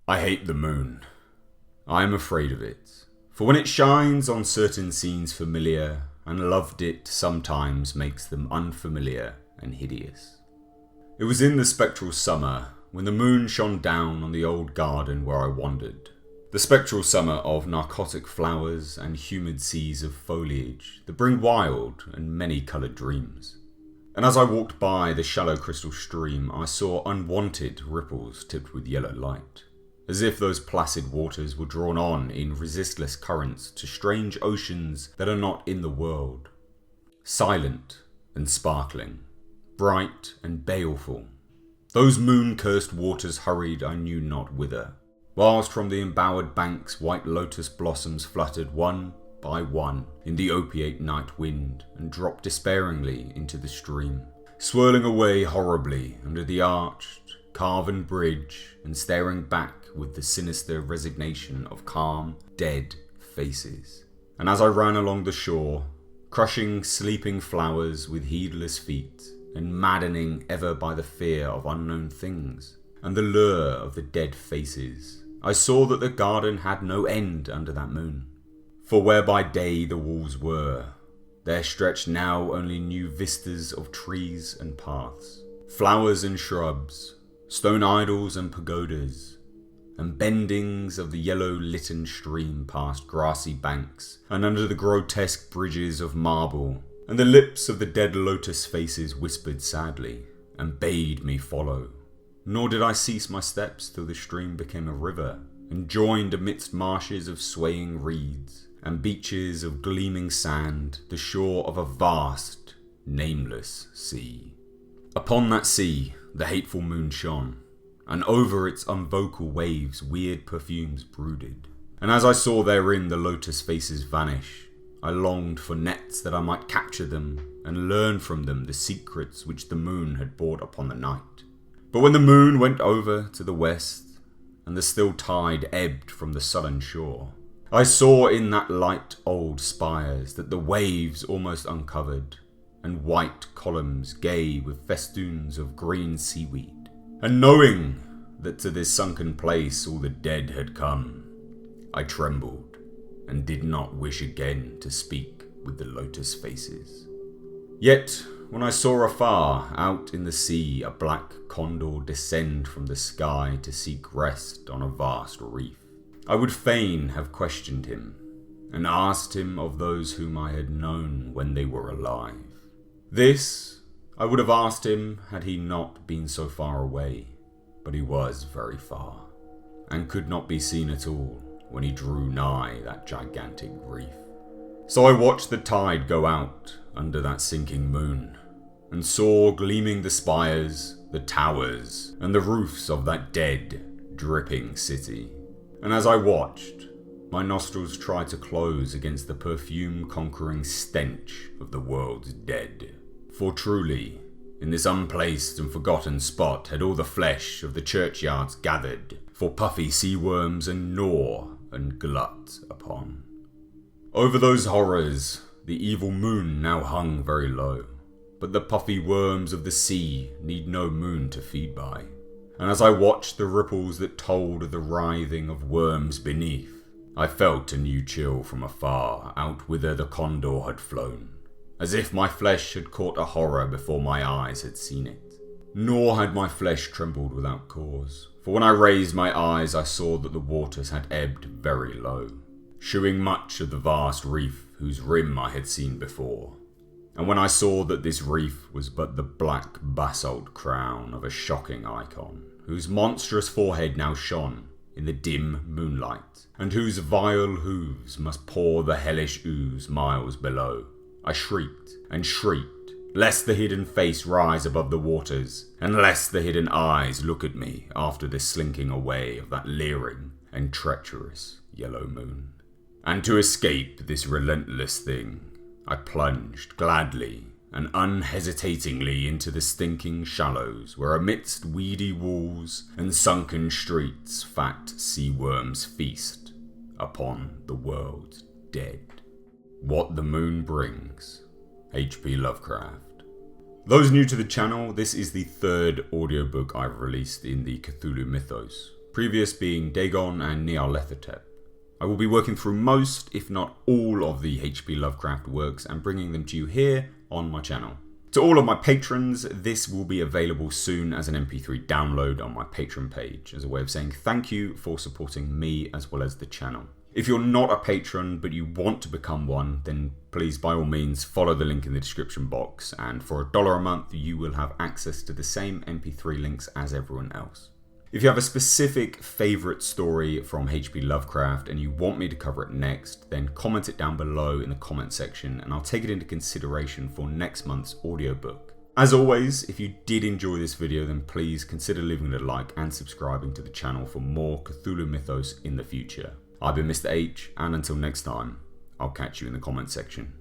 I hate the moon. I am afraid of it. For when it shines on certain scenes familiar, and loved it sometimes makes them unfamiliar and hideous. It was in the spectral summer, when the moon shone down on the old garden where I wandered. The spectral summer of narcotic flowers and humid seas of foliage that bring wild and many-coloured dreams. And as I walked by the shallow crystal stream, I saw unwanted ripples tipped with yellow light, as if those placid waters were drawn on in resistless currents to strange oceans that are not in the world. Silent and sparkling, bright and baleful, those moon-cursed waters hurried I knew not whither, whilst from the embowered banks white lotus blossoms fluttered one by one in the opiate night wind and dropped despairingly into the stream, swirling away horribly under the arched, carven bridge and staring back with the sinister resignation of calm, dead faces. And as I ran along the shore, crushing sleeping flowers with heedless feet, and maddening ever by the fear of unknown things, and the lure of the dead faces, I saw that the garden had no end under that moon. For where by day the walls were, there stretched now only new vistas of trees and paths, flowers and shrubs, stone idols and pagodas, and bendings of the yellow-litten stream past grassy banks, and under the grotesque bridges of marble, and the lips of the dead lotus faces whispered sadly, and bade me follow. Nor did I cease my steps till the stream became a river, and joined amidst marshes of swaying reeds, and beaches of gleaming sand, the shore of a vast, nameless sea. Upon that sea the hateful moon shone, and over its unvocal waves weird perfumes brooded. And as I saw therein the lotus faces vanish, I longed for nets that I might capture them, and learn from them the secrets which the moon had brought upon the night. But when the moon went over to the west, and the still tide ebbed from the sullen shore, I saw in that light old spires that the waves almost uncovered, and white columns gay with festoons of green seaweed. And knowing that to this sunken place all the dead had come, I trembled, and did not wish again to speak with the lotus faces. Yet, when I saw afar out in the sea a black condor descend from the sky to seek rest on a vast reef, I would fain have questioned him, and asked him of those whom I had known when they were alive. This I would have asked him had he not been so far away, but he was very far, and could not be seen at all when he drew nigh that gigantic reef. So I watched the tide go out under that sinking moon, and saw gleaming the spires, the towers, and the roofs of that dead, dripping city. And as I watched, my nostrils tried to close against the perfume-conquering stench of the world's dead. For truly, in this unplaced and forgotten spot had all the flesh of the churchyards gathered, for puffy sea worms and gnaw and glut upon. Over those horrors the evil moon now hung very low, but the puffy worms of the sea need no moon to feed by. And as I watched the ripples that told of the writhing of worms beneath, I felt a new chill from afar out whither the condor had flown, as if my flesh had caught a horror before my eyes had seen it. Nor had my flesh trembled without cause, for when I raised my eyes I saw that the waters had ebbed very low, shewing much of the vast reef whose rim I had seen before. And when I saw that this reef was but the black basalt crown of a shocking icon, whose monstrous forehead now shone in the dim moonlight, and whose vile hooves must pour the hellish ooze miles below, I shrieked and shrieked, lest the hidden face rise above the waters, and lest the hidden eyes look at me after the slinking away of that leering and treacherous yellow moon. And to escape this relentless thing, I plunged gladly and unhesitatingly into the stinking shallows, where amidst weedy walls and sunken streets fat sea worms feast upon the world's dead. What the Moon Brings, H.P. Lovecraft. Those new to the channel, this is the third audiobook I've released in the Cthulhu mythos. previous being Dagon and Nyarlathotep. I will be working through most, if not all, of the H.P. Lovecraft works and bringing them to you here on my channel. To all of my patrons, this will be available soon as an MP3 download on my Patreon page, as a way of saying thank you for supporting me as well as the channel. If you're not a patron but you want to become one, then please by all means follow the link in the description box, and for $1 a month you will have access to the same MP3 links as everyone else. If you have a specific favourite story from H.P. Lovecraft and you want me to cover it next, then comment it down below in the comment section and I'll take it into consideration for next month's audiobook. As always, if you did enjoy this video, then please consider leaving a like and subscribing to the channel for more Cthulhu Mythos in the future. I've been Mr. H, and until next time, I'll catch you in the comment section.